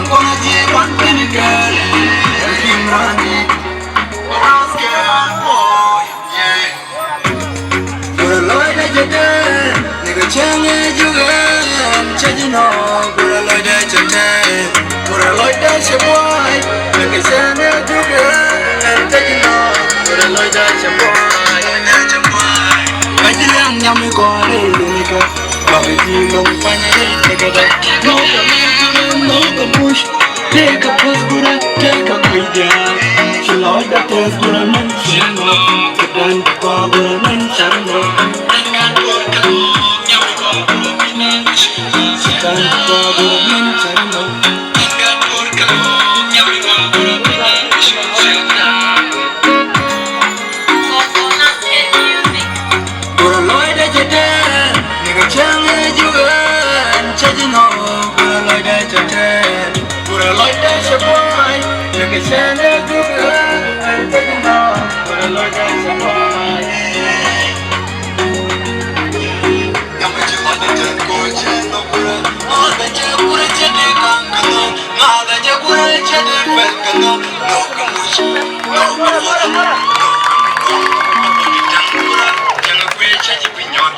gonna give one thing girl. Kim Rani, boy, yeah. Pura loy da jete, nigga chenge jugan, change no. Pura loy da jete, pura loy da boy, nigga chenge jugan, change no. Pura loy da boy, nigga boy. Kajilang nyami ko nigga, bakit long panya nigga? No push, take a push, take a video. She lost the test, gonna mention no. Dan gonna mention no. Dan gonna mention no. Pura loy da jete, nigga change juga, change no. Pura loy da jete, pura loy da boy, nigga change juga, change no. Pura loy da boy. Nyampe cuma da jeko chendo pura, ada jekura jadi kangkano, ada jekura jadi belkano, no kamush, no pura, no. Jangan gue jadi pinyon.